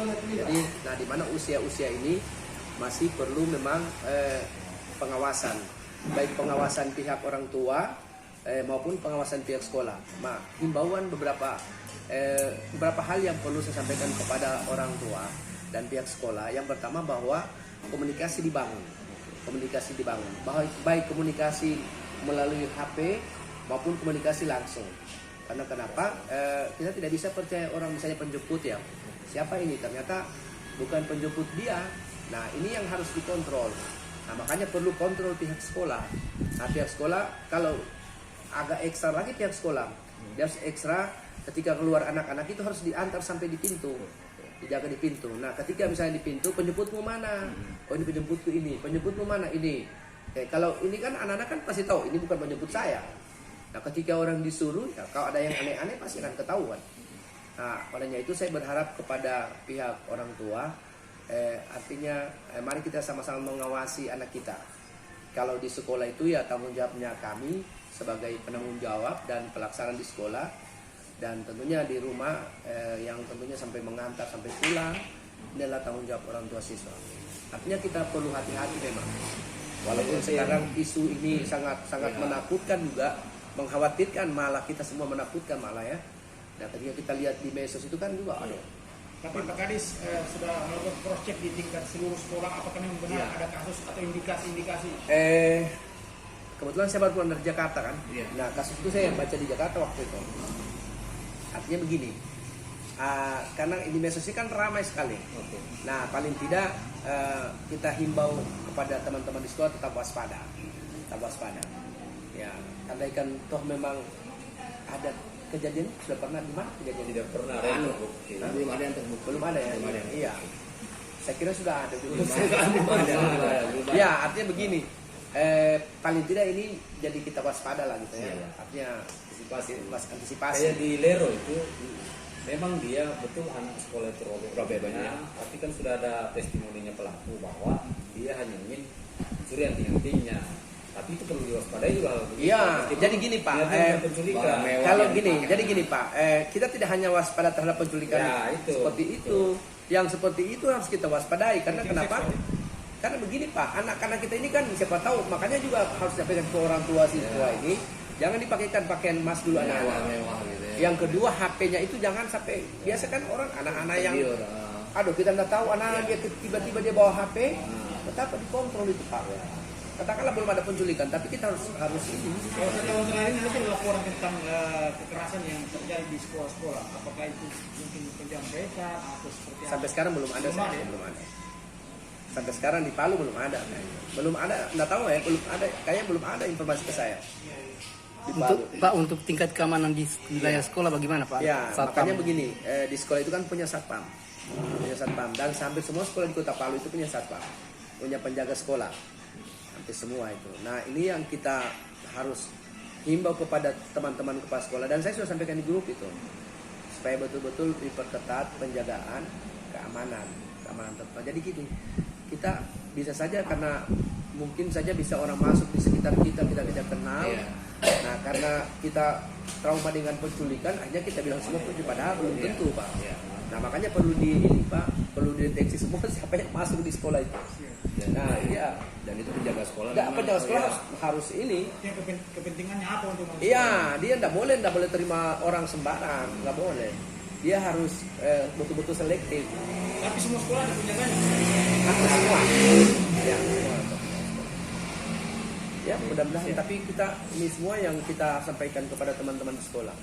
Jadi, nah di mana usia-usia ini masih perlu memang pengawasan, baik pengawasan pihak orang tua maupun pengawasan pihak sekolah. Nah, himbauan beberapa hal yang perlu saya sampaikan kepada orang tua dan pihak sekolah. Yang pertama bahwa komunikasi dibangun, bahwa baik komunikasi melalui HP maupun komunikasi langsung. Karena kenapa? Kita tidak bisa percaya orang misalnya penjemput ya. Siapa ini? Ternyata bukan penjemput dia. Nah, ini yang harus dikontrol. Nah, makanya perlu kontrol pihak sekolah. Nah, pihak sekolah kalau agak ekstra lagi pihak sekolah. Dia harus ekstra ketika keluar anak-anak itu harus diantar sampai di pintu. Dijaga di pintu. Nah, ketika misalnya di pintu, penjemputmu mana? Oh, ini penjemputku ini. Penjemputmu mana? Ini. Kalau ini kan anak-anak kan pasti tahu ini bukan penjemput saya. Nah, ketika orang disuruh, ya, kalau ada yang aneh-aneh pasti akan ketahuan. Nah, olehnya itu saya berharap kepada pihak orang tua, artinya mari kita sama-sama mengawasi anak kita. Kalau di sekolah itu ya tanggung jawabnya kami sebagai penanggung jawab dan pelaksanaan di sekolah, dan tentunya di rumah yang tentunya sampai mengantar sampai pulang, ini adalah tanggung jawab orang tua siswa. Artinya kita perlu hati-hati memang. Walaupun sekarang isu ini sangat menakutkan juga, mengkhawatirkan, malah kita semua menakutkan malah ya. Nah, ketika kita lihat di medsos itu kan juga ada. Tapi Pak Kadis sudah melakukan cross check di tingkat seluruh sekolah, apakah memang benar ada kasus atau indikasi-indikasi? Kebetulan saya baru pulang dari Jakarta kan. Nah, kasus itu saya baca di Jakarta waktu itu. Artinya begini, karena di medsos ini kan ramai sekali. Nah, paling tidak kita himbau kepada teman-teman di sekolah tetap waspada. Ya, andaikan toh memang ada kejadian, sudah pernah di mana kejadian? Tidak pernah. Belum ada yang terbukti. Belum ada ya. Iya. Saya kira sudah ada. Belum ada. Ya, artinya begini. Paling tidak ini jadi kita waspada lah gitu ya. Artinya antisipasi. Kayak di Lero itu memang dia betul anak sekolah itu banyak, tapi kan sudah ada testimoninya pelaku bahwa dia hanya ingin mencuri anting-antingnya. Tapi itu perlu diwaspadai juga. Iya, jadi gini Pak. Kalau gini, jadi gini Pak. Kita tidak hanya waspada terhadap penculikan seperti itu. Yang seperti itu harus kita waspadai. Karena kenapa? Karena begini Pak, anak-anak kita ini kan siapa tahu, makanya juga harus disampaikan ke orang tua siswa ini, jangan dipakaikan pakaian emas dulu anak-anak. Gitu ya. Yang kedua HP-nya itu jangan sampai, biasa kan orang anak-anak yang, aduh kita nggak tahu anak-anak dia tiba-tiba dia bawa HP, betapa dikontrol itu Pak. Katakanlah belum ada penculikan, tapi kita harus ini. Kalau setahun terakhir ini ada laporan tentang kekerasan yang terjadi di sekolah-sekolah. Apakah itu mungkin penjamretan atau seperti apa? Sampai sekarang belum ada. Belum ada. Sampai sekarang di Palu belum ada. Belum ada, nggak tahu ya, belum ada. Kayaknya belum ada informasi ke saya. Untuk tingkat keamanan di wilayah sekolah bagaimana Pak? Ya, makanya begini, di sekolah itu kan punya satpam, dan hampir semua sekolah di Kota Palu itu punya satpam, punya penjaga sekolah. Hampir semua itu. Nah, ini yang kita harus himbau kepada teman-teman kepala sekolah, dan saya sudah sampaikan di grup itu, supaya betul-betul diperketat penjagaan keamanan tempat. Jadi gitu, kita bisa saja karena mungkin saja bisa orang masuk di sekitar kita tidak kenal. Nah, karena kita trauma dengan penculikan, akhirnya kita bilang semua penculik, padahal belum tentu Pak. Nah, makanya perlu perlu dideteksi semua siapa yang masuk di sekolah itu. Nah, iya. Dan itu penjaga sekolah. Penjaga sekolah harus ini. Yang kepentingannya apa untuk masuk? Iya, dia nggak boleh terima orang sembarang, nggak boleh. Dia harus betul-betul selektif. Tapi semua sekolah ada penjaganya. Hampir semua. Ya, semua. Ya, mudah-mudahan. Tapi kita ini semua yang kita sampaikan kepada teman-teman di sekolah.